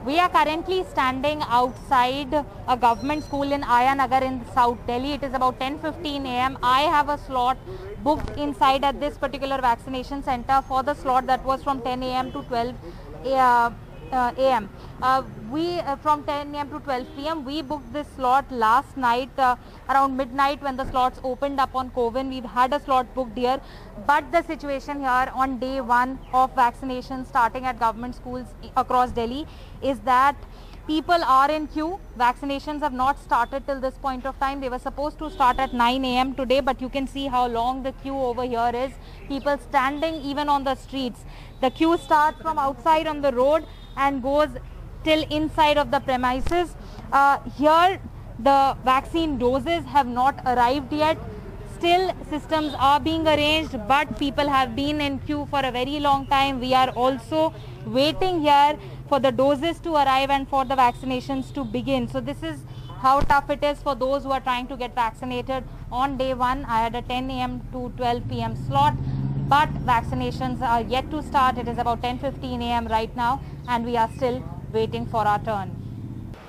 We are currently standing outside a government school in Ayanagar in South Delhi. It is about 10:15 a.m. I have a slot booked inside at this particular vaccination center for the slot that was from 10 a.m. to 12 a.m. From 10 a.m. to 12 p.m. we booked this slot last night around midnight when the slots opened up on Cowin. We've had a slot booked here, but the situation here on day one of vaccination starting at government schools across Delhi is that people are in queue. Vaccinations have not started till this point of time. They were supposed to start at 9 a.m. today, but you can see how long the queue over here is. People standing even on the streets. The queue starts from outside on the road and goes till inside of the premises. Here the vaccine doses have not arrived yet. Still systems are being arranged, but people have been in queue for a very long time. We are also waiting here for the doses to arrive and for the vaccinations to begin. So this is how tough it is for those who are trying to get vaccinated. On day one, I had a 10 a.m. to 12 p.m. slot, but vaccinations are yet to start. It is about 10:15 a.m. right now, and we are still waiting for our turn.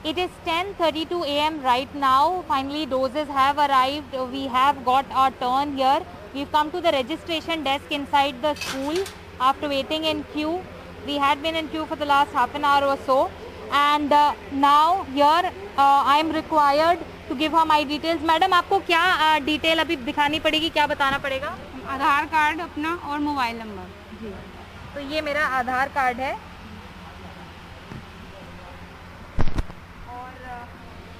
It is 10:32 a.m. right now. Finally, doses have arrived. We have got our turn here. We've come to the registration desk inside the school after waiting in queue. We had been in queue for the last half an hour or so, and now here I am required to give her my details. Madam आपको क्या detail अभी दिखानी पड़ेगी, क्या बताना पड़ेगा? आधार card अपना और मोबाइल नंबर। जी, तो ये मेरा आधार कार्ड है और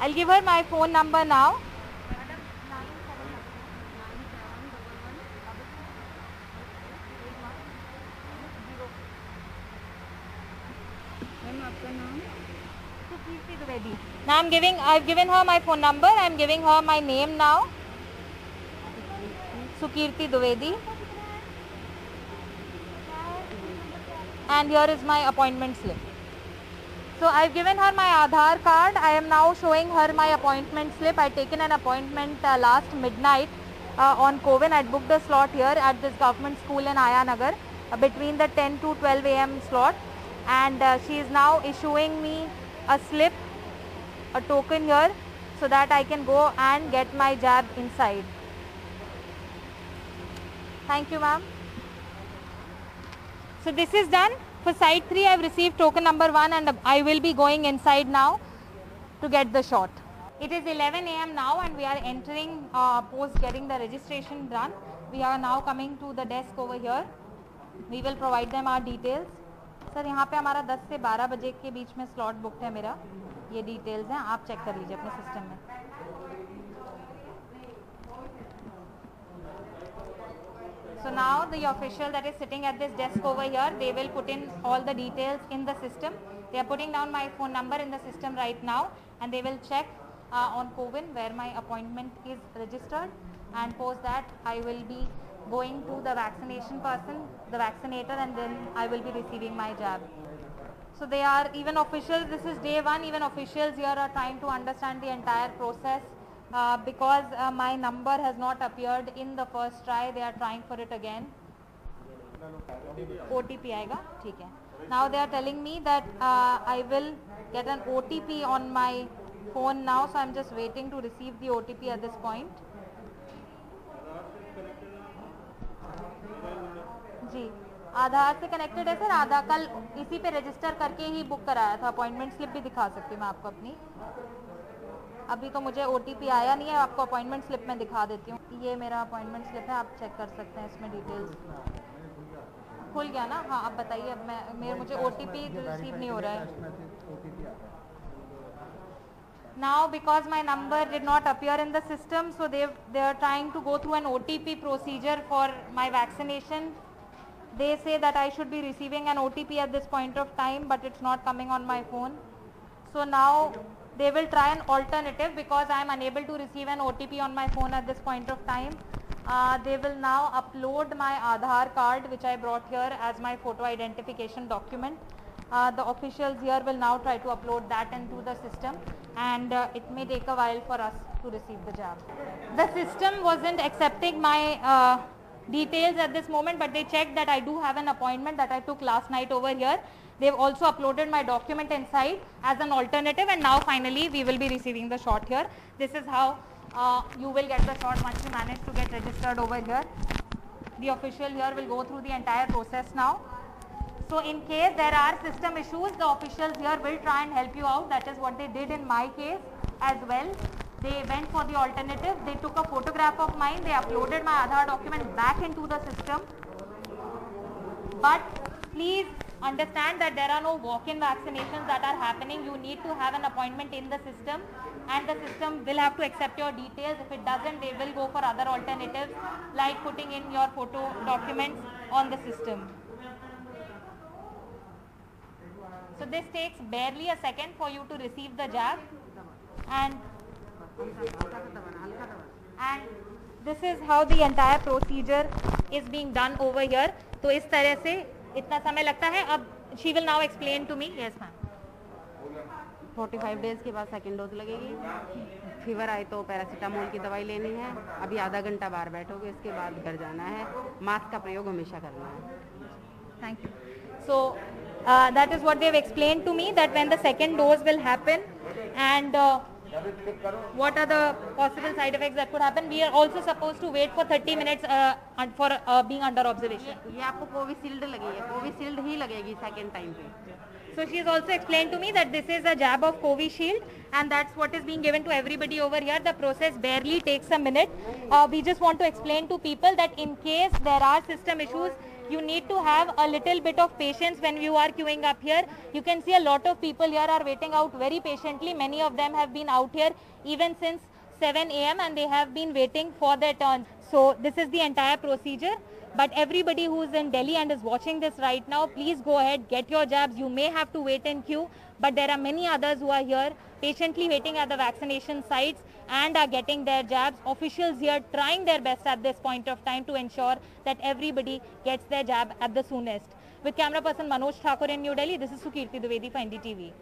I'll give her my phone number now. आपका नाम? Sukeerti Dwivedi. Now I've given her my phone number. I'm giving her my name now. Sukeerti Dwivedi. And here is my appointment slip. So I've given her my Aadhaar card. I am now showing her my appointment slip. I'd taken an appointment last midnight on Cowin. I'd booked a slot here at this government school in Ayanagar between the 10 to 12 a.m. slot. And she is now issuing me a slip, a token here, so that I can go and get my jab inside. Thank you, ma'am. So this is done. For site 3, I have received token number 1 and I will be going inside now to get the shot. It is 11 a.m. now and we are entering post getting the registration done. We are now coming to the desk over here. We will provide them our details. Sir यहाँ पे हमारा 10 से 12 बजे के बीच में slot booked है मेरा. ये डिटेल्स हैं, आप चेक कर लीजिए अपने सिस्टम में. So now the official that is sitting at this desk over here, they will put in all the details in the system. They are putting down my phone number in the system right now and they will check on Cowin where my appointment is registered, and post that I will be going to the vaccination person, the vaccinator, and then I will be receiving my jab. So they are, even officials, this is day one, even officials here are trying to understand the entire process because my number has not appeared in the first try. They are trying for it again. OTP आएगा, ठीक है. Now they are telling me that I will get an OTP on my phone now, so I'm just waiting to receive the OTP at this point. जी, आधार से connected है sir. आधार कल इसी पे register करके ही book कराया था. अपॉइंटमेंट स्लिप भी दिखा सकती हूँ मैं आपको अपनी. अभी तो मुझे OTP आया नहीं है, आपको अपॉइंटमेंट स्लिप में दिखा देती हूँ. ये मेरा अपॉइंटमेंट स्लिप है, आप चेक कर सकते हैं. इसमें डिटेल्स खुल गया ना? हाँ, अब बताइए. अब मुझे OTP रिसीव नहीं हो रहा है. Now because my number did not appear in the system, so they are trying to go through an OTP procedure for my vaccination. They say that I should be receiving an OTP at this point of time, but it's not coming on my phone. So now they will try an alternative because I am unable to receive an OTP on my phone at this point of time. They will now upload my Aadhaar card, which I brought here as my photo identification document. The officials here will now try to upload that into the system, and it may take a while for us to receive the jab. The system wasn't accepting my details at this moment, but they checked that I do have an appointment that I took last night over here. They've also uploaded my document inside as an alternative, and now finally we will be receiving the shot here. This is how you will get the shot once you manage to get registered over here. The official here will go through the entire process now. So in case there are system issues, the officials here will try and help you out. That is what they did in my case as well. They went for the alternative. They took a photograph of mine. They uploaded my Aadhaar document back into the system. But please understand that there are no walk-in vaccinations that are happening. You need to have an appointment in the system, and the system will have to accept your details. If it doesn't, they will go for other alternatives like putting in your photo documents on the system. So this takes barely a second for you to receive the jab, and this is how the entire procedure is being done over here. तो इस तरह से इतना समय लगता है. अब she will now explain to me. Yes ma'am. 45 days के बाद सेकेंड डोज लगेगी. फीवर आए तो पैरासीटामोल की दवाई लेनी है. अभी आधा घंटा बाहर बैठोगे, इसके बाद घर जाना है. मास्क का प्रयोग हमेशा करना है. Thank you. So that is what they have explained to me, that when the second dose will happen, and what are the possible side effects that could happen. We are also supposed to wait for 30 minutes for being under observation. ये आपको Covishield लगी है. Covishield ही लगेगी second time पे. So she has also explained to me that this is a jab of Covishield, and that's what is being given to everybody over here. The process barely takes a minute. We just want to explain to people that in case there are system issues, you need to have a little bit of patience when you are queuing up here. You can see a lot of people here are waiting out very patiently. Many of them have been out here even since 7 a.m. and they have been waiting for their turn. So this is the entire procedure. But everybody who is in Delhi and is watching this right now, please go ahead, get your jabs. You may have to wait in queue, but there are many others who are here patiently waiting at the vaccination sites and are getting their jabs. Officials here trying their best at this point of time to ensure that everybody gets their jab at the soonest. With camera person Manoj Thakur in New Delhi, this is Sukirti Dwivedi for NDTV.